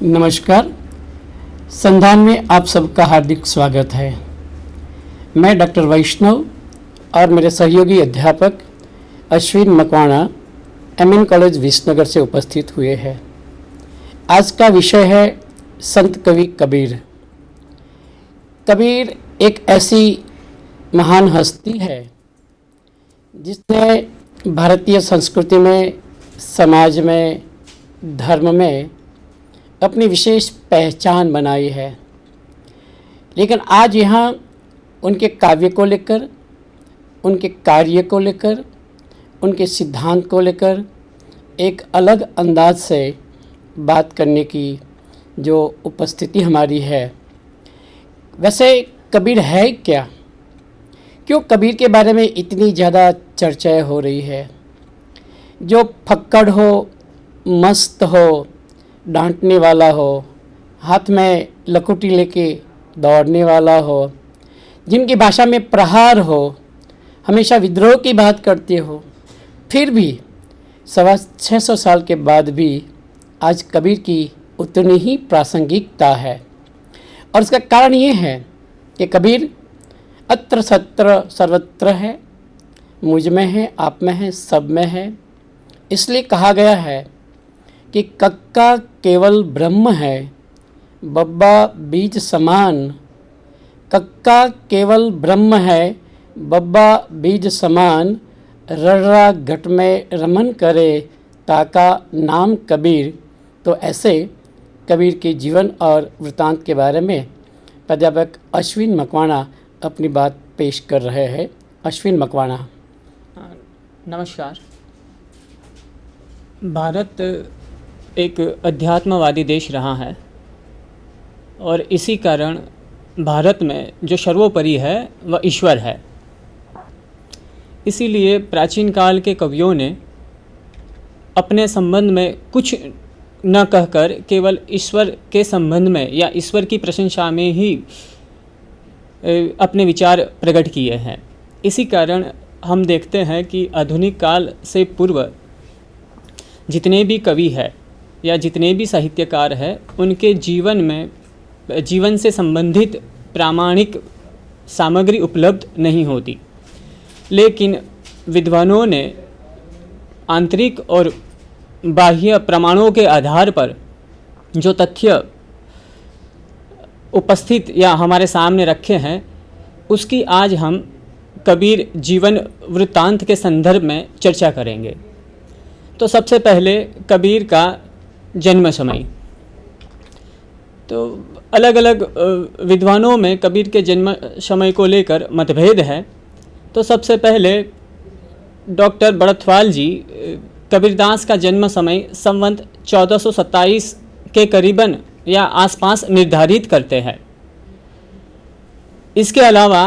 नमस्कार। संधान में आप सबका हार्दिक स्वागत है। मैं डॉक्टर वैष्णव और मेरे सहयोगी अध्यापक अश्विन मकवाना एमएन कॉलेज विसनगर से उपस्थित हुए हैं। आज का विषय है संत कवि कबीर। कबीर एक ऐसी महान हस्ती है जिसने भारतीय संस्कृति में, समाज में, धर्म में अपनी विशेष पहचान बनाई है। लेकिन आज यहाँ उनके काव्य को लेकर, उनके कार्य को लेकर, उनके सिद्धांत को लेकर एक अलग अंदाज से बात करने की जो उपस्थिति हमारी है। वैसे कबीर है क्या? क्यों कबीर के बारे में इतनी ज़्यादा चर्चाएं हो रही है? जो फक्कड़ हो, मस्त हो, डांटने वाला हो, हाथ में लकुटी लेके दौड़ने वाला हो, जिनकी भाषा में प्रहार हो, हमेशा विद्रोह की बात करते हो, फिर भी 650 साल के बाद भी आज कबीर की उतनी ही प्रासंगिकता है। और इसका कारण ये है कि कबीर अत्र सत्र सर्वत्र है, मुझ में है, आप में है, सब में है। इसलिए कहा गया है कि कक्का केवल ब्रह्म है, बब्बा बीज समान। कक्का केवल ब्रह्म है, बब्बा बीज समान। रर्रा घट में रमन करे, ताका नाम कबीर। तो ऐसे कबीर के जीवन और वृतांत के बारे में प्राध्यापक अश्विन मकवाना अपनी बात पेश कर रहे हैं। अश्विन मकवाना। नमस्कार। भारत एक अध्यात्मवादी देश रहा है और इसी कारण भारत में जो सर्वोपरि है वह ईश्वर है। इसीलिए प्राचीन काल के कवियों ने अपने संबंध में कुछ न कहकर केवल ईश्वर के संबंध में या ईश्वर की प्रशंसा में ही अपने विचार प्रकट किए हैं। इसी कारण हम देखते हैं कि आधुनिक काल से पूर्व जितने भी कवि हैं या जितने भी साहित्यकार हैं, उनके जीवन से संबंधित प्रामाणिक सामग्री उपलब्ध नहीं होती। लेकिन विद्वानों ने आंतरिक और बाह्य प्रमाणों के आधार पर जो तथ्य उपस्थित या हमारे सामने रखे हैं, उसकी आज हम कबीर जीवन वृत्तांत के संदर्भ में चर्चा करेंगे। तो सबसे पहले कबीर का जन्म समय। तो अलग अलग विद्वानों में कबीर के जन्म समय को लेकर मतभेद है। तो सबसे पहले डॉक्टर बड़थवाल जी कबीरदास का जन्म समय संवत 1427 के करीबन या आसपास निर्धारित करते हैं। इसके अलावा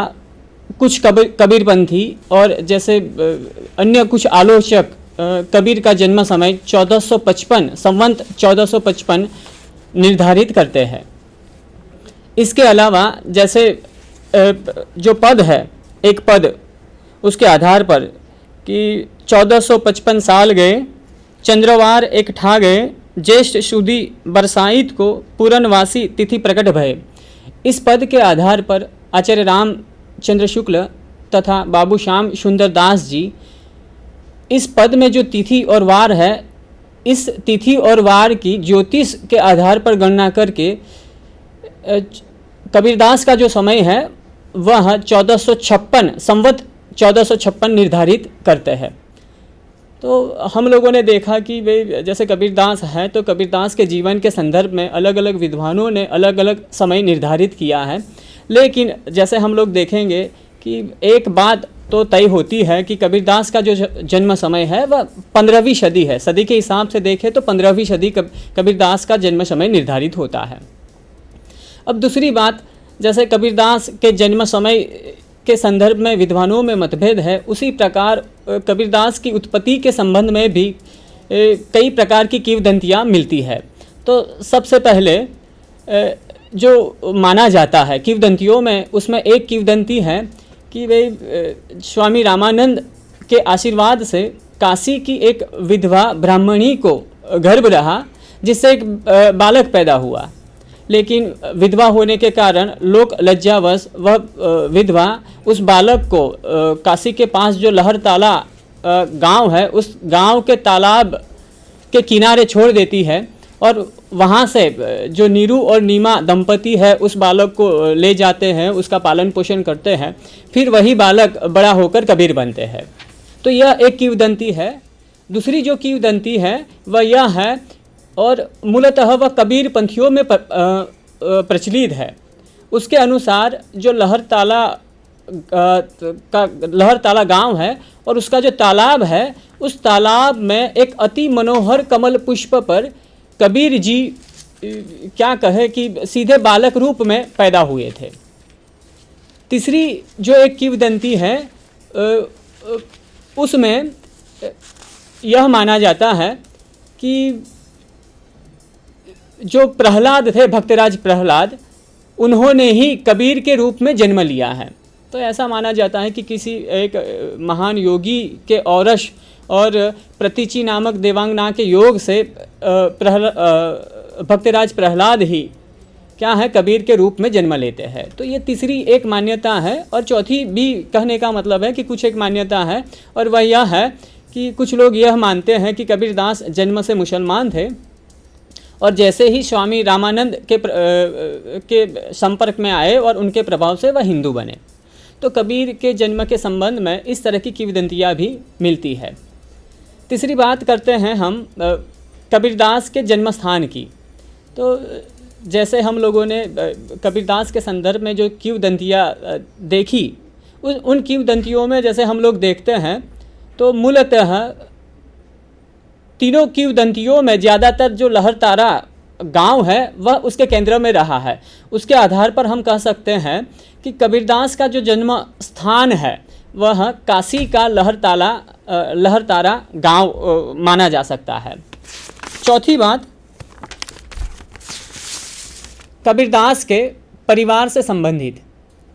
कुछ कबीरपंथी और जैसे अन्य कुछ आलोचक कबीर का जन्म समय 1455 संवत 1455 निर्धारित करते हैं। इसके अलावा जैसे जो पद है, एक पद उसके आधार पर कि 1455 साल गए, चंद्रवार एक ठा गए, ज्येष्ठ शुदी बरसाइत को पूरनवासी तिथि प्रकट भये। इस पद के आधार पर आचार्य रामचंद्र शुक्ल तथा बाबू श्याम सुंदर दास जी इस पद में जो तिथि और वार है, इस तिथि और वार की ज्योतिष के आधार पर गणना करके कबीरदास का जो समय है वह 1456 संवत 1456 निर्धारित करते हैं। तो हम लोगों ने देखा कि वे जैसे कबीरदास है, तो कबीरदास के जीवन के संदर्भ में अलग अलग विद्वानों ने अलग अलग समय निर्धारित किया है। लेकिन जैसे हम लोग देखेंगे कि एक बात तो तय होती है कि कबीरदास का जो जन्म समय है वह 15वीं सदी है। सदी के हिसाब से देखें तो 15वीं सदी कबीरदास का जन्म समय निर्धारित होता है। अब दूसरी बात, जैसे कबीरदास के जन्म समय के संदर्भ में विद्वानों में मतभेद है, उसी प्रकार कबीरदास की उत्पत्ति के संबंध में भी कई प्रकार की किंवदंतियाँ मिलती है। तो सबसे पहले जो माना जाता है किंवदंतियों में, उसमें एक किंवदंती है कि वे स्वामी रामानंद के आशीर्वाद से काशी की एक विधवा ब्राह्मणी को गर्भ रहा, जिससे एक बालक पैदा हुआ, लेकिन विधवा होने के कारण लोक लज्जावश वह विधवा उस बालक को काशी के पास जो लहरताला गांव है, उस गांव के तालाब के किनारे छोड़ देती है और वहाँ से जो नीरू और नीमा दंपति है उस बालक को ले जाते हैं, उसका पालन पोषण करते हैं, फिर वही बालक बड़ा होकर कबीर बनते हैं। तो यह एक किंवदंती है। दूसरी जो किंवदंती है वह यह है, और मूलतः वह कबीर पंथियों में प्रचलित है। उसके अनुसार जो लहरताला गांव है और उसका जो तालाब है, उस तालाब में एक अति मनोहर कमल पुष्प पर कबीर जी क्या कहे कि सीधे बालक रूप में पैदा हुए थे। तीसरी जो एक किंवदंती है उसमें यह माना जाता है कि जो प्रहलाद थे, भक्तराज प्रहलाद, उन्होंने ही कबीर के रूप में जन्म लिया है। तो ऐसा माना जाता है कि किसी एक महान योगी के औरस और प्रतीचि नामक देवांगना के योग से भक्तराज प्रहलाद ही क्या है, कबीर के रूप में जन्म लेते हैं। तो ये तीसरी एक मान्यता है। और चौथी भी कहने का मतलब है कि कुछ एक मान्यता है, और वह यह है कि कुछ लोग यह मानते हैं कि कबीरदास जन्म से मुसलमान थे और जैसे ही स्वामी रामानंद के संपर्क में आए और उनके प्रभाव से वह हिंदू बने। तो कबीर के जन्म के संबंध में इस तरह की किंवदंतियाँ भी मिलती है। तीसरी बात करते हैं हम कबीरदास के जन्म स्थान की। तो जैसे हम लोगों ने कबीरदास के संदर्भ में जो किंवदंतियाँ देखी, उन किंवदंतियों में जैसे हम लोग देखते हैं तो मूलतः तीनों किंवदंतियों में ज़्यादातर जो लहरतारा गांव है वह उसके केंद्र में रहा है। उसके आधार पर हम कह सकते हैं कि कबीरदास का जो जन्म स्थान है वह काशी का लहरतारा गांव माना जा सकता है। चौथी बात, कबीरदास के परिवार से संबंधित।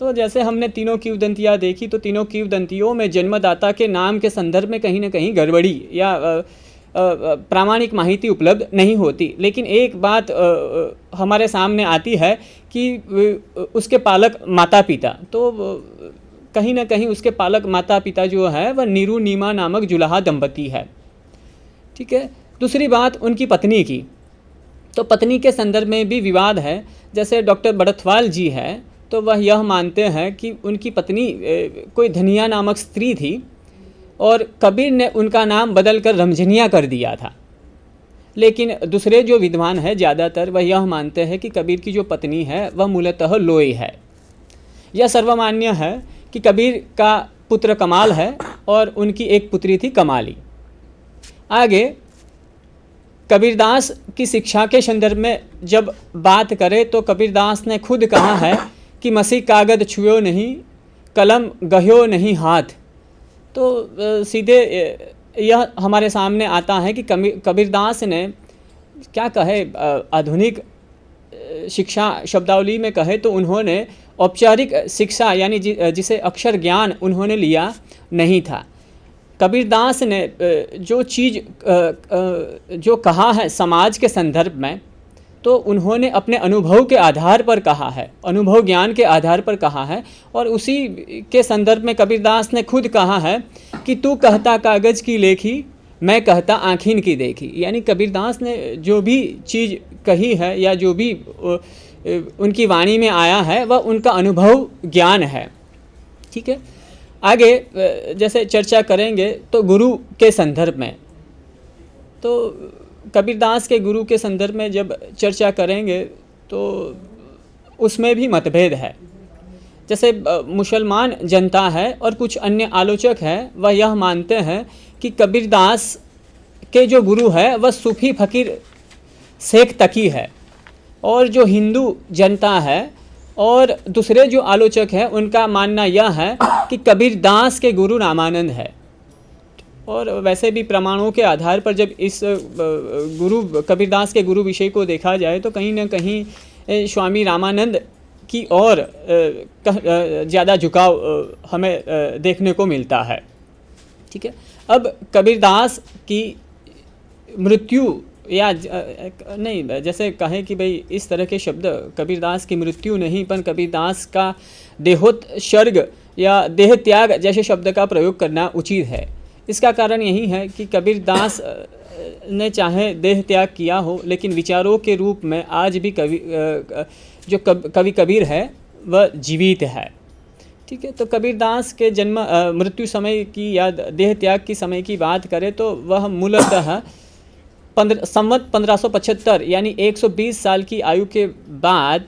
तो जैसे हमने तीनों किंवदंतियाँ देखी, तो तीनों किंवदंतियों में जन्मदाता के नाम के संदर्भ में कहीं ना कहीं गड़बड़ी या प्रामाणिक माहिती उपलब्ध नहीं होती। लेकिन एक बात हमारे सामने आती है कि उसके पालक माता पिता, तो कहीं ना कहीं उसके पालक माता पिता जो है वह नीरू नीमा नामक जुलाहा दंपति है। ठीक है। दूसरी बात उनकी पत्नी की। तो पत्नी के संदर्भ में भी विवाद है। जैसे डॉक्टर बड़थवाल जी है, तो वह यह मानते हैं कि उनकी पत्नी कोई धनिया नामक स्त्री थी और कबीर ने उनका नाम बदलकर रमझनिया कर दिया था। लेकिन दूसरे जो विद्वान हैं ज़्यादातर वह यह मानते हैं कि कबीर की जो पत्नी है वह मूलतः लोई है। यह सर्वमान्य है कि कबीर का पुत्र कमाल है और उनकी एक पुत्री थी कमाली। आगे कबीरदास की शिक्षा के संदर्भ में जब बात करें तो कबीरदास ने खुद कहा है कि मसी कागद छुयो नहीं, कलम गह्यो नहीं हाथ। तो सीधे यह हमारे सामने आता है कि कबीरदास ने क्या कहे, आधुनिक शिक्षा शब्दावली में कहे तो उन्होंने औपचारिक शिक्षा यानी जिसे अक्षर ज्ञान उन्होंने लिया नहीं था। कबीरदास ने जो चीज़ जो कहा है समाज के संदर्भ में, तो उन्होंने अपने अनुभव के आधार पर कहा है, अनुभव ज्ञान के आधार पर कहा है। और उसी के संदर्भ में कबीरदास ने खुद कहा है कि तू कहता कागज़ की लेखी, मैं कहता आँखीन की देखी। यानी कबीरदास ने जो भी चीज़ कही है या जो भी उनकी वाणी में आया है वह उनका अनुभव ज्ञान है। ठीक है। आगे जैसे चर्चा करेंगे तो गुरु के संदर्भ में, तो कबीरदास के गुरु के संदर्भ में जब चर्चा करेंगे तो उसमें भी मतभेद है। जैसे मुसलमान जनता है और कुछ अन्य आलोचक हैं, वह यह मानते हैं कि कबीरदास के जो गुरु है वह सूफी फ़कीर शेख तकी है, और जो हिंदू जनता है और दूसरे जो आलोचक हैं उनका मानना यह है कि कबीरदास के गुरु रामानंद है। और वैसे भी प्रमाणों के आधार पर जब इस कबीरदास के गुरु विषय को देखा जाए तो कहीं ना कहीं स्वामी रामानंद की ओर ज़्यादा झुकाव हमें देखने को मिलता है। ठीक है। अब कबीरदास की मृत्यु या नहीं, जैसे कहें कि भाई इस तरह के शब्द कबीरदास की मृत्यु नहीं, पर कबीरदास का देहोत्सर्ग या देह त्याग जैसे शब्द का प्रयोग करना उचित है। इसका कारण यही है कि कबीरदास ने चाहे देह त्याग किया हो, लेकिन विचारों के रूप में आज भी जो कवि कबीर है वह जीवित है। ठीक है, तो कबीरदास के जन्म मृत्यु समय की या देह त्याग की समय की बात करें तो वह मूलतः संवत 1575 यानी 120 साल की आयु के बाद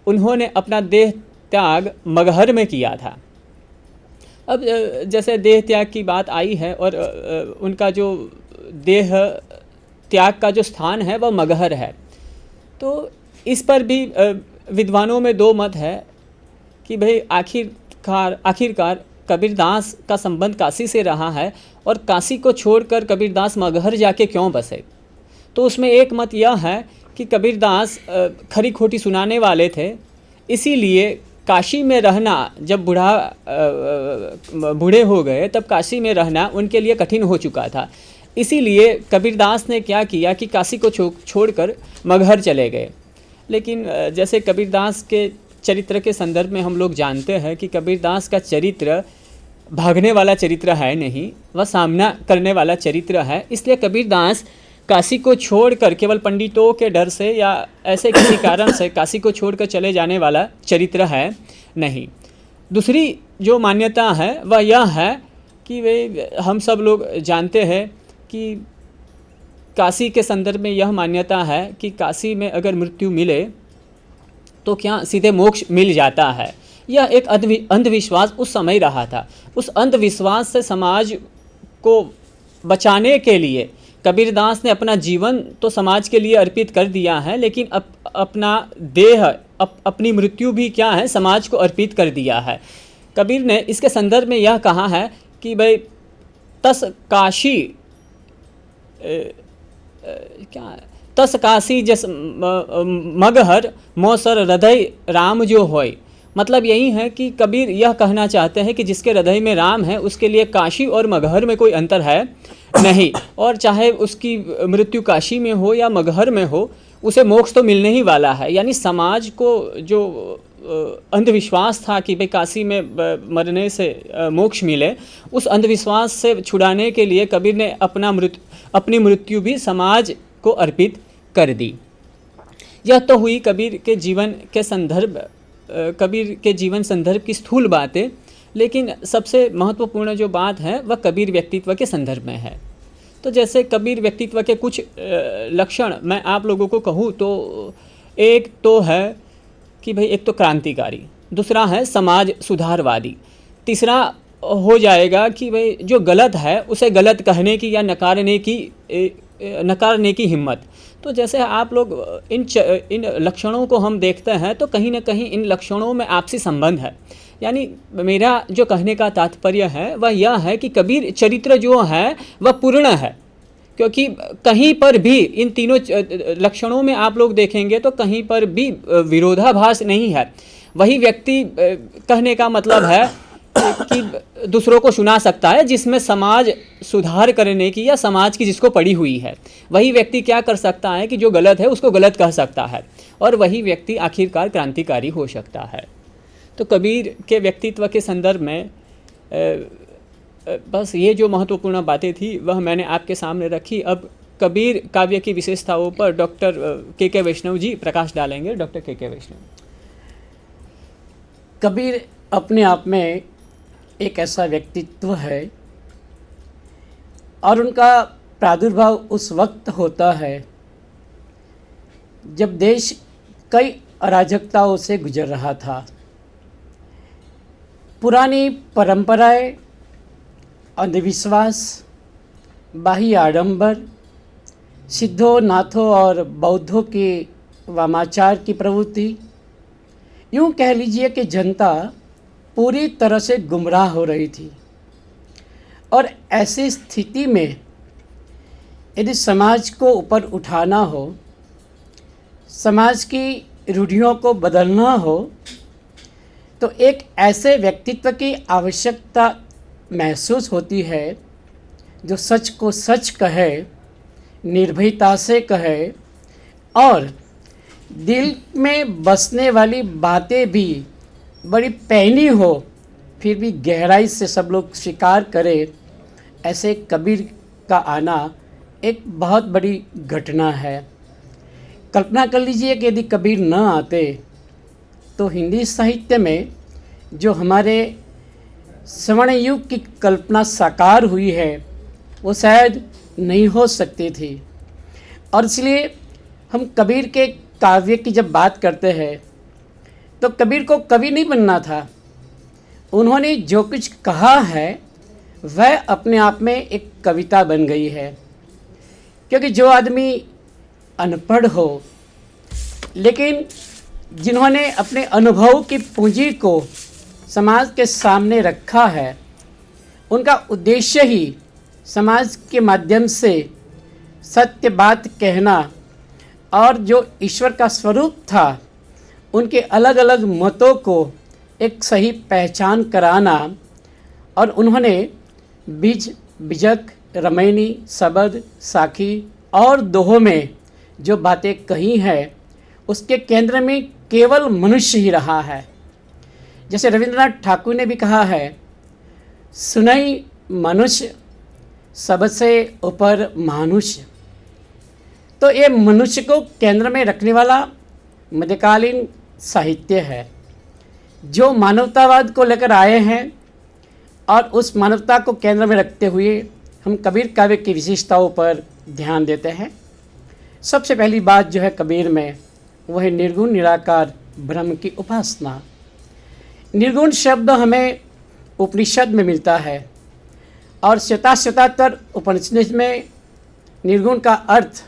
उन्होंने अपना देह त्याग मगहर में किया था। अब जैसे देह त्याग की बात आई है और उनका जो देह त्याग का जो स्थान है वह मगहर है, तो इस पर भी विद्वानों में दो मत है कि भाई आखिरकार कबीरदास का संबंध काशी से रहा है और काशी को छोड़कर कबीरदास मगहर जाके क्यों बसे। तो उसमें एक मत यह है कि कबीरदास खरी खोटी सुनाने वाले थे, इसीलिए काशी में रहना, जब बूढ़े हो गए तब काशी में रहना उनके लिए कठिन हो चुका था। इसीलिए कबीरदास ने क्या किया कि काशी को छोड़कर मगहर चले गए। लेकिन जैसे कबीरदास के चरित्र के संदर्भ में हम लोग जानते हैं कि कबीरदास का चरित्र भागने वाला चरित्र है नहीं, वह सामना करने वाला चरित्र है। इसलिए कबीरदास काशी को छोड़कर केवल पंडितों के डर से या ऐसे किसी कारण से काशी को छोड़कर चले जाने वाला चरित्र है नहीं। दूसरी जो मान्यता है वह यह है कि वे हम सब लोग जानते हैं कि काशी के संदर्भ में यह मान्यता है कि काशी में अगर मृत्यु मिले तो क्या सीधे मोक्ष मिल जाता है। यह एक अंधविश्वास उस समय रहा था। उस अंधविश्वास से समाज को बचाने के लिए कबीरदास ने अपना जीवन तो समाज के लिए अर्पित कर दिया है, लेकिन अपना देह अपनी मृत्यु भी क्या है, समाज को अर्पित कर दिया है। कबीर ने इसके संदर्भ में यह कहा है कि भाई तस काशी जस मगहर मौसर हृदय राम जो होय। मतलब यही है कि कबीर यह कहना चाहते हैं कि जिसके हृदय में राम है उसके लिए काशी और मगहर में कोई अंतर है नहीं, और चाहे उसकी मृत्यु काशी में हो या मगहर में हो, उसे मोक्ष तो मिलने ही वाला है। यानी समाज को जो अंधविश्वास था कि भाई काशी में मरने से मोक्ष मिले, उस अंधविश्वास से छुड़ाने के लिए कबीर ने अपनी मृत्यु भी समाज को अर्पित कर दी। यह तो हुई कबीर के जीवन संदर्भ की स्थूल बातें, लेकिन सबसे महत्वपूर्ण जो बात है वह कबीर व्यक्तित्व के संदर्भ में है। तो जैसे कबीर व्यक्तित्व के कुछ लक्षण मैं आप लोगों को कहूँ तो एक तो है कि भाई एक तो क्रांतिकारी, दूसरा है समाज सुधारवादी, तीसरा हो जाएगा कि भाई जो गलत है उसे गलत कहने की या नकारने की हिम्मत। तो जैसे आप लोग इन लक्षणों को हम देखते हैं तो कहीं ना कहीं इन लक्षणों में आपसी संबंध है। यानी मेरा जो कहने का तात्पर्य है वह यह है कि कबीर चरित्र जो है वह पूर्ण है, क्योंकि कहीं पर भी इन तीनों लक्षणों में आप लोग देखेंगे तो कहीं पर भी विरोधाभास नहीं है। वही व्यक्ति कहने का मतलब है कि दूसरों को सुना सकता है जिसमें समाज सुधार करने की या समाज की जिसको पड़ी हुई है। वही व्यक्ति क्या कर सकता है कि जो गलत है उसको गलत कह सकता है, और वही व्यक्ति आखिरकार क्रांतिकारी हो सकता है। तो कबीर के व्यक्तित्व के संदर्भ में बस ये जो महत्वपूर्ण बातें थी वह मैंने आपके सामने रखी। अब कबीर काव्य की विशेषताओं पर डॉक्टर के वैष्णव जी प्रकाश डालेंगे। डॉक्टर के वैष्णव। कबीर अपने आप में एक ऐसा व्यक्तित्व है और उनका प्रादुर्भाव उस वक्त होता है जब देश कई अराजकताओं से गुजर रहा था। पुरानी परंपराएं, अंधविश्वास, बाह्य आडंबर, सिद्धों, नाथों और बौद्धों की वामाचार की प्रवृत्ति, यूँ कह लीजिए कि जनता पूरी तरह से गुमराह हो रही थी। और ऐसी स्थिति में यदि समाज को ऊपर उठाना हो, समाज की रूढ़ियों को बदलना हो, तो एक ऐसे व्यक्तित्व की आवश्यकता महसूस होती है जो सच को सच कहे, निर्भयता से कहे और दिल में बसने वाली बातें भी बड़ी पैनी हो फिर भी गहराई से सब लोग स्वीकार करें, ऐसे कबीर का आना एक बहुत बड़ी घटना है। कल्पना कर लीजिए कि यदि कबीर न आते तो हिंदी साहित्य में जो हमारे स्वर्ण युग की कल्पना साकार हुई है वो शायद नहीं हो सकती थी। और इसलिए हम कबीर के काव्य की जब बात करते हैं तो कबीर को कवि नहीं बनना था। उन्होंने जो कुछ कहा है वह अपने आप में एक कविता बन गई है, क्योंकि जो आदमी अनपढ़ हो लेकिन जिन्होंने अपने अनुभव की पूंजी को समाज के सामने रखा है, उनका उद्देश्य ही समाज के माध्यम से सत्य बात कहना और जो ईश्वर का स्वरूप था उनके अलग अलग मतों को एक सही पहचान कराना। और उन्होंने बीज, बिजक, रमैनी, सबद, साखी और दोहों में जो बातें कही हैं उसके केंद्र में केवल मनुष्य ही रहा है। जैसे रविंद्रनाथ ठाकुर ने भी कहा है, सुनई मनुष्य सबसे ऊपर मानुष्य। तो ये मनुष्य को केंद्र में रखने वाला मध्यकालीन साहित्य है जो मानवतावाद को लेकर आए हैं। और उस मानवता को केंद्र में रखते हुए हम कबीर काव्य की विशेषताओं पर ध्यान देते हैं। सबसे पहली बात जो है कबीर में वह है निर्गुण निराकार ब्रह्म की उपासना। निर्गुण शब्द हमें उपनिषद में मिलता है और शताशतातर उपनिषद में निर्गुण का अर्थ